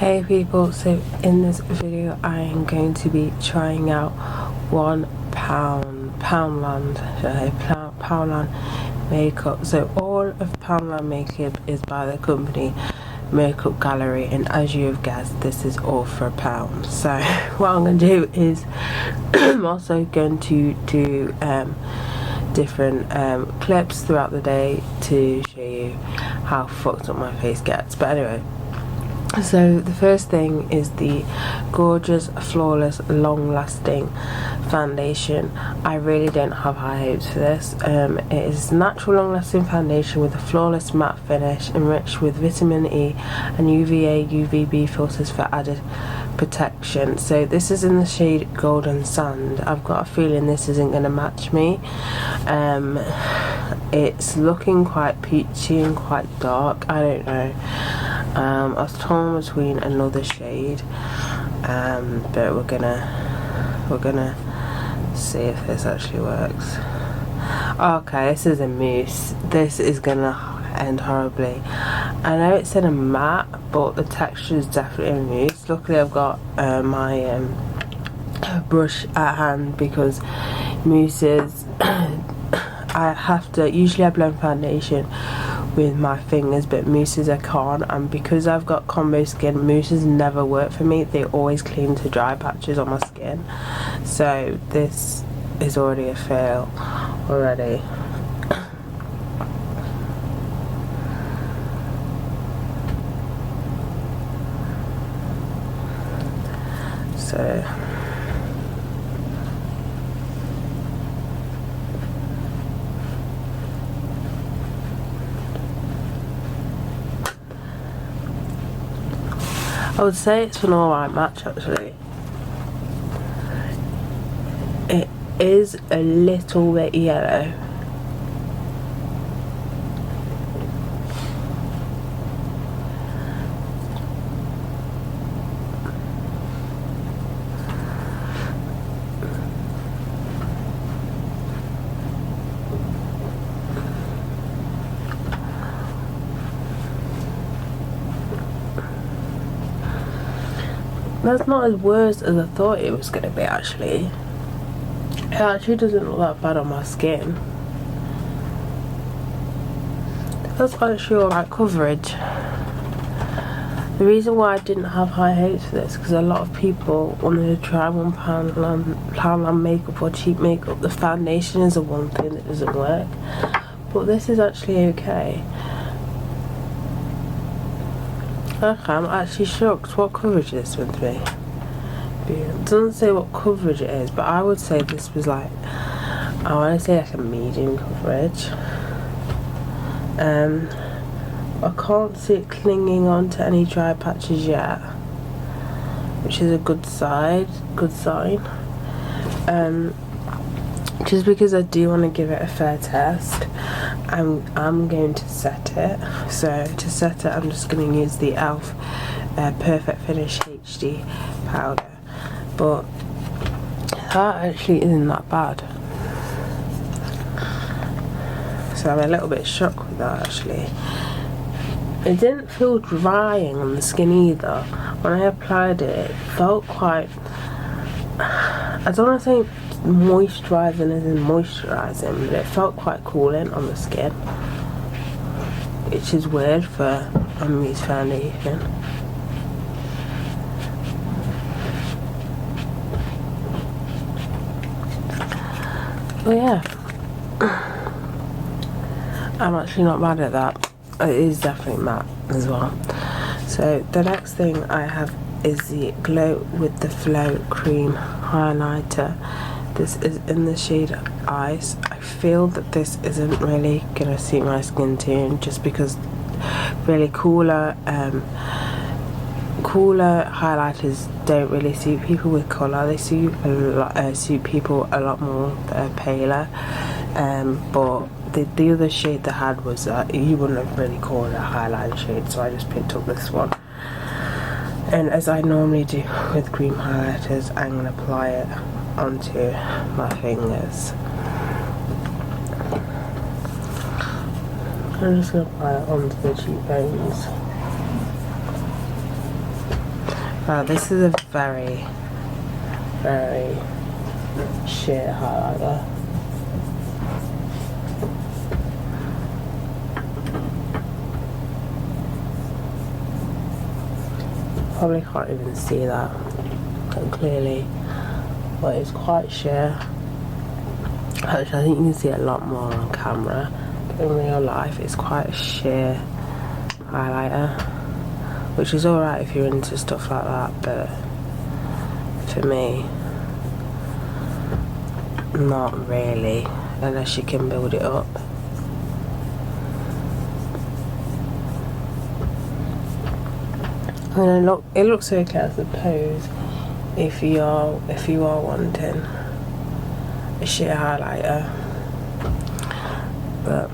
Hey people, so in this video I am going to be trying out Poundland makeup. So all of Poundland makeup is by the company Makeup Gallery, and as you have guessed, this is all for £1. So what I'm going to do is I'm also going to do different clips throughout the day to show you how fucked up my face gets. But anyway, so the first thing is the gorgeous, flawless, long-lasting foundation. I really don't have high hopes for this. It is natural, long-lasting foundation with a flawless matte finish, enriched with vitamin E and UVA, UVB filters for added protection. So this is in the shade Golden Sand. I've got a feeling this isn't going to match me. It's looking quite peachy and quite dark. I don't know. I was torn between another shade, but we're gonna see if this actually works. Okay, this is a mousse. This is gonna end horribly. I know it's in a matte, but the texture is definitely a mousse. Luckily I've got my brush at hand, because mousses usually I blend foundation with my fingers, but mousses I can't, and because I've got combo skin, mousses never work for me. They always cling to dry patches on my skin, so this is already a fail already. So I would say it's an alright match actually. It is a little bit yellow. That's not as worse as I thought it was going to be actually. It actually doesn't look that bad on my skin. That's actually alright coverage. The reason why I didn't have high hopes for this, because a lot of people wanted to try Poundland makeup or cheap makeup. The foundation is the one thing that doesn't work, but this is actually okay. Okay, I'm actually shocked. What coverage is this going to be? It doesn't say what coverage it is, but I would say this was like, I want to say like a medium coverage. I can't see it clinging on to any dry patches yet, which is a good sign. Just because I do want to give it a fair test, I'm going to set it. So to set it, I'm just going to use the e.l.f. Perfect Finish HD powder, but that actually isn't that bad. So I'm a little bit shocked with that actually. It didn't feel drying on the skin either. When I applied it, it felt quite, I don't want to say moisturising as in moisturising, but it felt quite cooling on the skin, which is weird for a mousse foundation. But yeah, I'm actually not mad at that. It is definitely matte as well. So the next thing I have is the Glow with the Flow cream highlighter. This is in the shade Ice. I feel that this isn't really gonna suit my skin tone, just because really cooler highlighters don't really suit people with colour. They suit people a lot more paler. But the other shade they had was you wouldn't have really called it a highlighter shade, so I just picked up this one. And as I normally do with cream highlighters, I'm gonna apply it onto my fingers. I'm just gonna apply it onto the cheekbones. This is a very, very sheer highlighter. Probably can't even see that clearly, but it's quite sheer. Actually, I think you can see it a lot more on camera, but in real life it's quite a sheer highlighter, which is alright if you're into stuff like that, but for me, not really, unless you can build it up. And it looks okay, I suppose, if you are wanting a sheer highlighter, but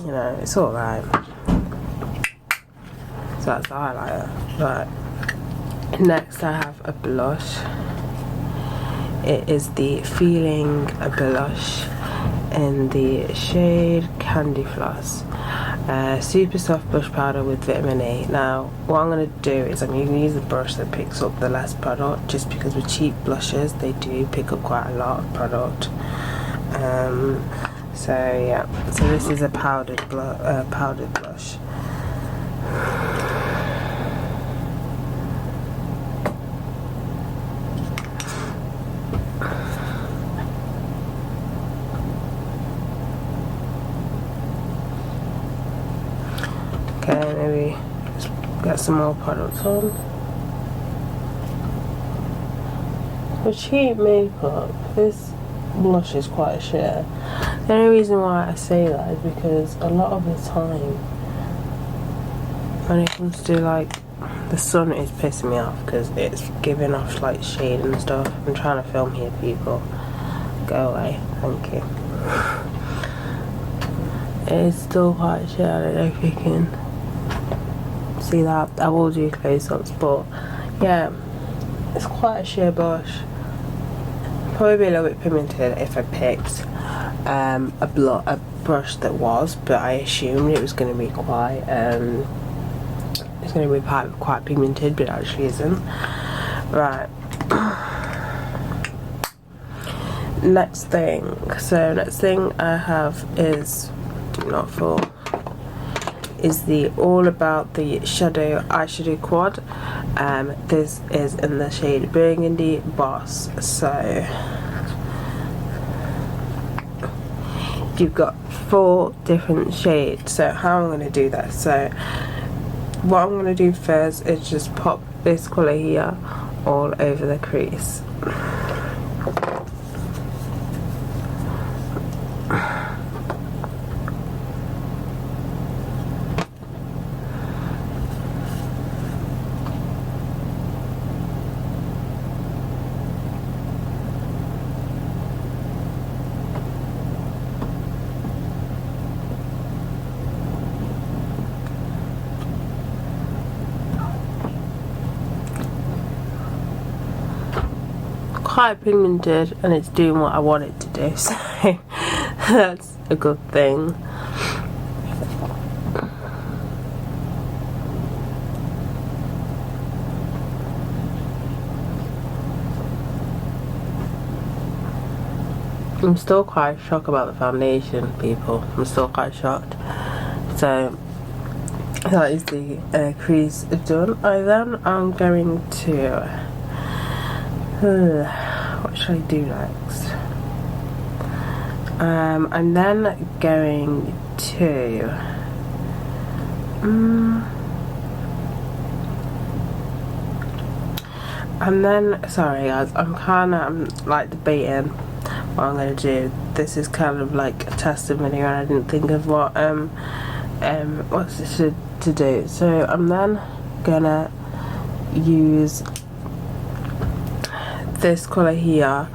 you know, it's alright. So that's the highlighter. Right, next I have a blush. It is the Feeling blush in the shade Candy Floss. Super soft blush powder with vitamin E. Now what I'm going to do is I'm going to use a brush that picks up the less product, just because with cheap blushes they do pick up quite a lot of product. So yeah, so this is a powdered blush. Okay, maybe just get some more products on. For cheap makeup, this blush is quite a sheer. The only reason why I say that is because a lot of the time, when it comes to like, the sun is pissing me off because it's giving off like shade and stuff. I'm trying to film here, people. Go away, thank you. It's still quite sheer. I don't know if you can see that. I will do close-ups, but yeah, it's quite a sheer blush. Probably a little bit pigmented if I picked a brush that was, but I assumed it was going to be quite quite pigmented, but it actually isn't. Right. Next thing I have is, do not fall, is the All About the Shadow eyeshadow quad. This is in the shade Burgundy Boss. So you've got 4 different shades. So how I'm going to do that, so what I'm going to do first is just pop this colour here all over the crease. Quite pigmented, and it's doing what I want it to do, so that's a good thing. I'm still quite shocked about the foundation, people. I'm still quite shocked. So that is the crease done. I'm going to what should I do next? I'm then going to sorry guys, I'm like debating what I'm gonna do. This is kind of like a testing video and I didn't think of what what's this to do. So I'm then gonna use this colour here,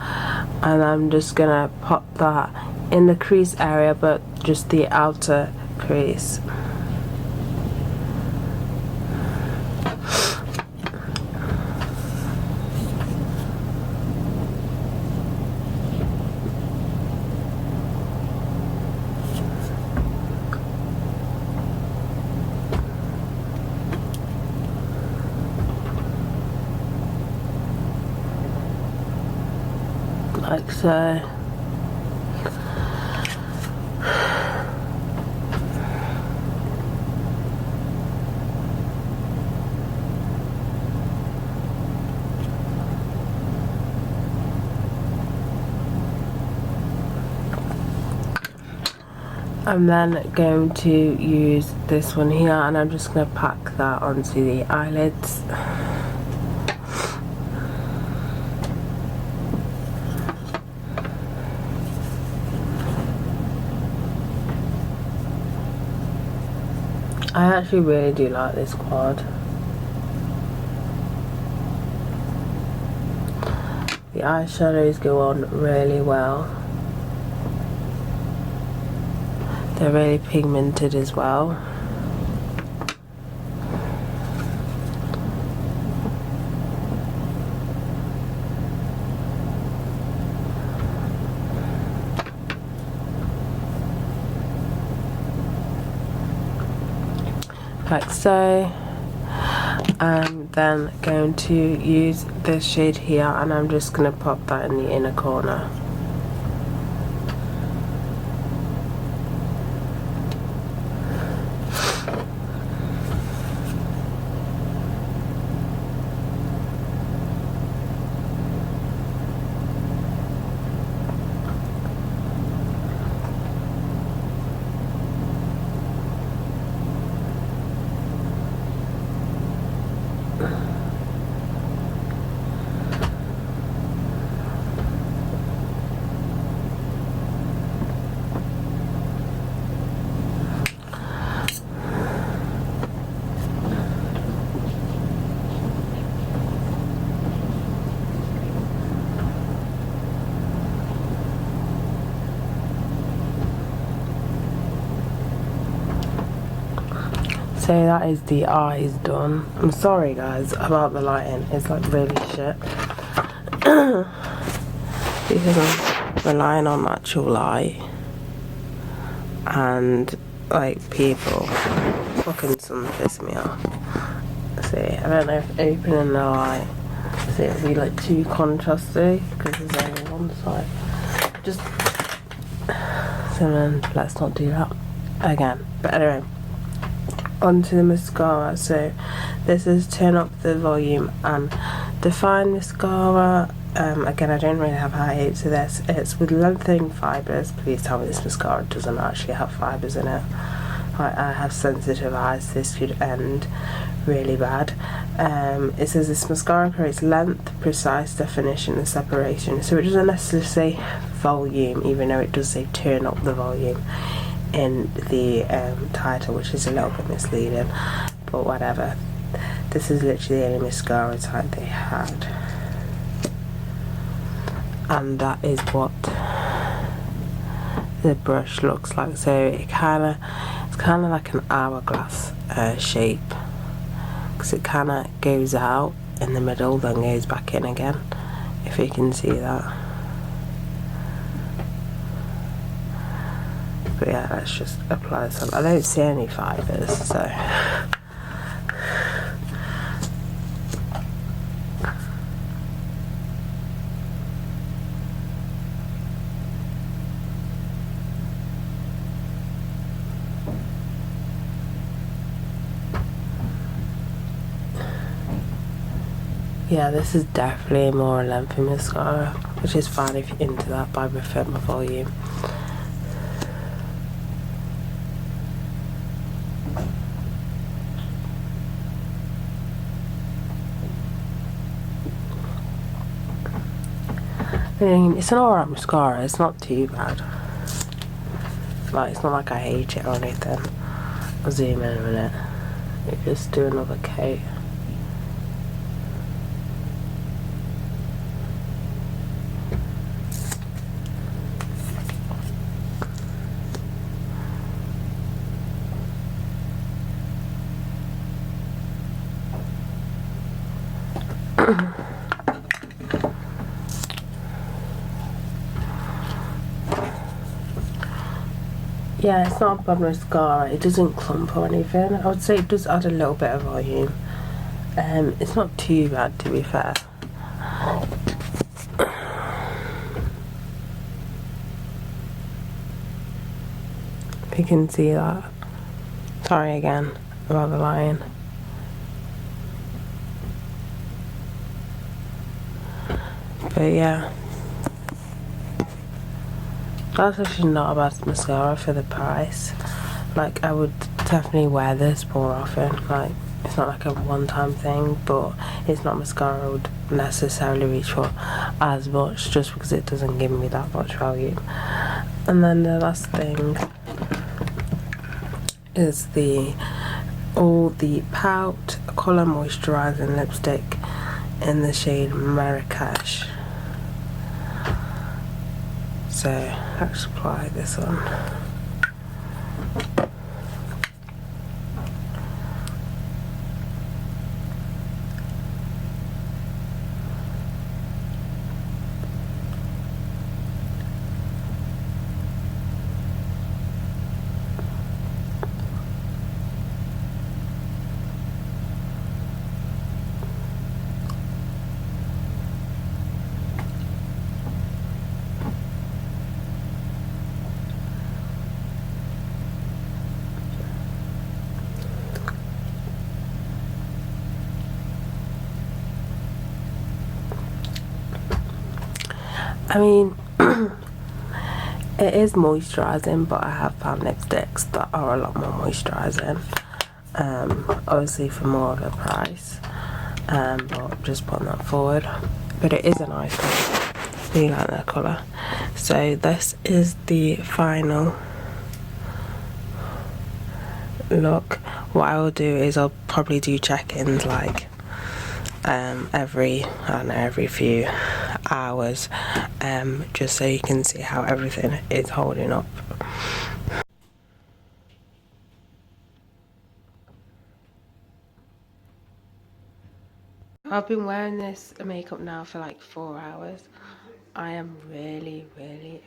and I'm just gonna pop that in the crease area, but just the outer crease. like so. I'm then going to use this one here, and I'm just going to pack that onto the eyelids. I actually really do like this quad. The eyeshadows go on really well. They're really pigmented as well. Like so. I'm then going to use this shade here, and I'm just going to pop that in the inner corner. So that is the eyes done. I'm sorry guys about the lighting, it's like really shit. Because I'm relying on natural light. And like people, fucking sun piss me off. See, I don't know if opening the light, see it'll be like too contrasty because there's only one side. Just, so then let's not do that again. But anyway. Onto the mascara. So this is turn up the volume and define mascara. Again, I don't really have high hopes to this. It's with lengthening fibres. Please tell me this mascara doesn't actually have fibres in it. I have sensitive eyes, this could end really bad. It says this mascara creates length, precise definition and separation. So it doesn't necessarily say volume, even though it does say turn up the volume in the title, which is a little bit misleading, but whatever. This is literally the only mascara type they had, and that is what the brush looks like. So it's kind of like an hourglass shape, because it kind of goes out in the middle then goes back in again, if you can see that. But yeah, let's just apply some. I don't see any fibres, so. Yeah, this is definitely a more lengthy mascara, which is fine if you're into that, but I prefer my volume. I mean, it's an alright mascara, it's not too bad. Like, it's not like I hate it or anything. I'll zoom in a minute. Let me just do another coat. Yeah, it's not a bad mascara. It doesn't clump or anything. I would say it does add a little bit of volume. It's not too bad, to be fair. if you can see that. Sorry again about the lion. But yeah, that's actually not a bad mascara for the price. Like, I would definitely wear this more often. Like, it's not like a one-time thing, but it's not mascara I would necessarily reach for as much, just because it doesn't give me that much value. And then the last thing is the Pout Colour Moisturising Lipstick in the shade Marrakesh. So let's apply this on. I mean, it is moisturising, but I have found lipsticks that are a lot more moisturising. Obviously for more of the price. But just putting that forward. But it is a nice one. Do you like that colour? So this is the final look. What I will do is I'll probably do check-ins like every few hours, just so you can see how everything is holding up. I've been wearing this makeup now for like 4 hours. I am really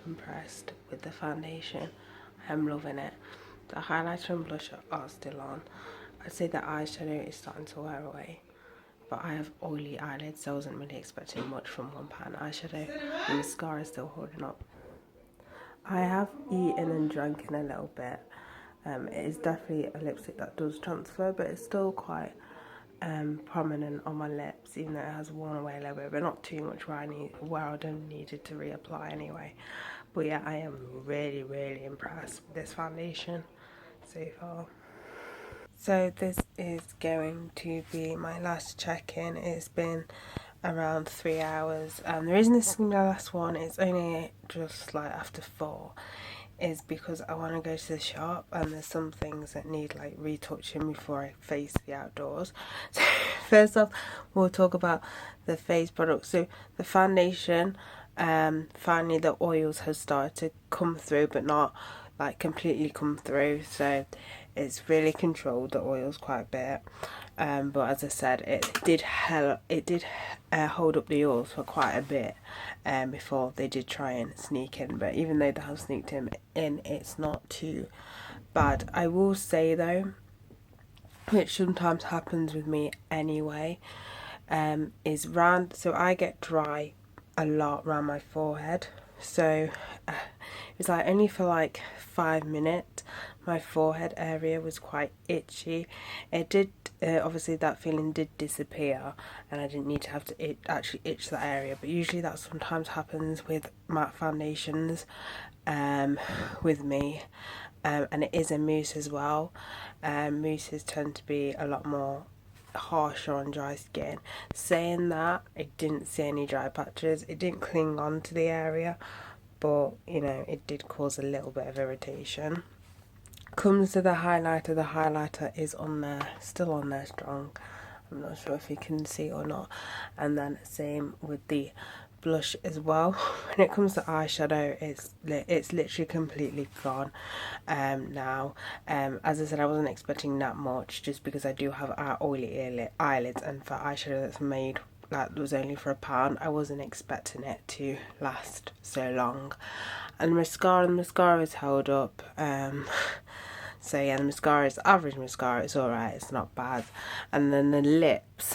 impressed with the foundation. I am loving it. The highlighter and blusher are still on. I'd say the eyeshadow is starting to wear away, but I have oily eyelids, so I wasn't really expecting much from one pan eyeshadow. The mascara is still holding up. I have eaten and drank in a little bit. It is definitely a lipstick that does transfer, but it's still quite prominent on my lips, even though it has worn away a little bit, but not too much where I don't need it to reapply anyway. But yeah, I am really impressed with this foundation so far. So this is going to be my last check-in. It's been around 3 hours. The reason this is going to be the last one is only just like after 4 is because I want to go to the shop and there's some things that need like retouching before I face the outdoors. So first off, we'll talk about the face products. So the foundation, finally the oils have started to come through, but not like completely come through, so it's really controlled the oils quite a bit. But as I said, it did hold up the oils for quite a bit before they did try and sneak in. But even though they have sneaked in, it's not too bad. I will say though, which sometimes happens with me anyway, is so I get dry a lot around my forehead. So it's like only for like 5 minutes my forehead area was quite itchy. It did obviously that feeling did disappear and I didn't need to have to actually itch that area, but usually that sometimes happens with matte foundations with me, and it is a mousse as well. Mousses tend to be a lot more harsher on dry skin. Saying that, I didn't see any dry patches. It didn't cling on to the area, but you know, it did cause a little bit of irritation. Comes to the highlighter is on there, still on there strong. I'm not sure if you can see or not. And then same with the blush as well. When it comes to eyeshadow, it's literally completely gone now. As I said, I wasn't expecting that much just because I do have oily eyelids, and for eyeshadow that's made that was only for £1, I wasn't expecting it to last so long. And the mascara is held up. So yeah, the mascara is average mascara, it's alright, it's not bad. And then the lips,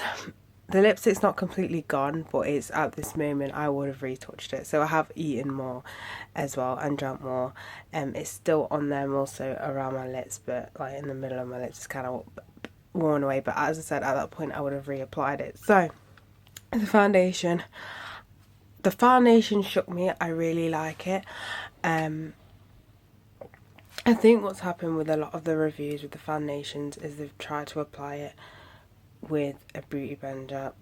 the lipstick's not completely gone, but it's at this moment I would have retouched it. So I have eaten more as well and drank more. It's still on there also around my lips, but like in the middle of my lips it's kind of worn away. But as I said, at that point I would have reapplied it. So the foundation shook me. I really like it. I think what's happened with a lot of the reviews with the foundations is they've tried to apply it with a beauty blender,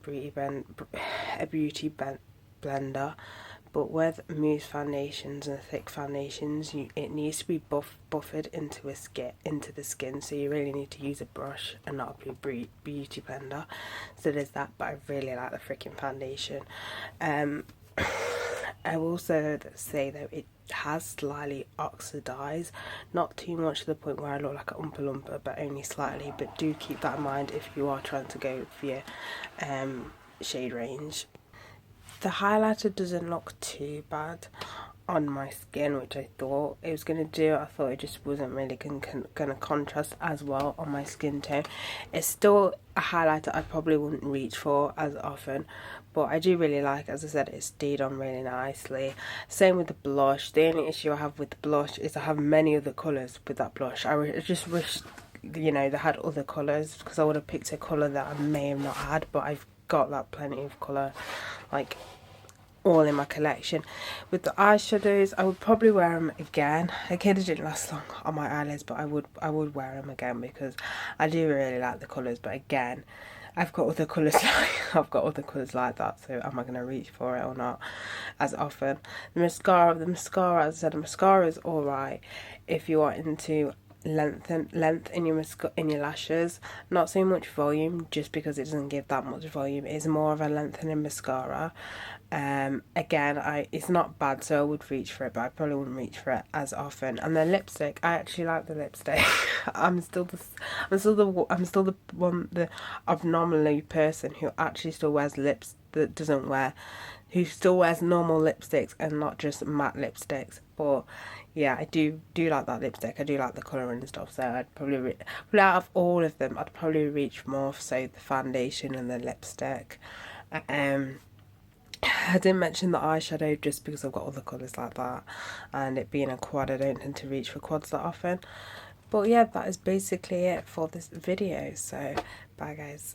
but with mousse foundations and thick foundations, it needs to be buffered into the skin. So you really need to use a brush and not a beauty blender. So there's that. But I really like the freaking foundation. I will also say though it has slightly oxidized, not too much to the point where I look like an Oompa Loompa, but only slightly. But do keep that in mind if you are trying to go for your shade range. The highlighter doesn't look too bad on my skin, which I thought it was going to do. I thought it just wasn't really going to contrast as well on my skin tone. It's still a highlighter I probably wouldn't reach for as often, but I do really like, as I said, it stayed on really nicely. Same with the blush. The only issue I have with the blush is I have many other colours with that blush. I just wish, you know, they had other colours, because I would have picked a colour that I may have not had, but I've got that plenty of colour, like all in my collection. With the eyeshadows, I would probably wear them again. Again, it didn't last long on my eyelids, but I would wear them again because I do really like the colours. But again, I've got other colours like that, so am I going to reach for it or not as often? The mascara, as I said, the mascara is alright if you are into length in your lashes, not so much volume, just because it doesn't give that much volume. It's more of a lengthening mascara. Again, it's not bad, so I would reach for it, but I probably wouldn't reach for it as often. And the lipstick, I actually like the lipstick. I'm still the abnormally person who actually still wears lips who still wears normal lipsticks and not just matte lipsticks. But yeah, I do like that lipstick. I do like the colour and stuff, so I'd probably out of all of them, I'd probably reach more for, say, the foundation and the lipstick. I didn't mention the eyeshadow just because I've got other colours like that, and it being a quad, I don't tend to reach for quads that often. But yeah, that is basically it for this video, so bye guys.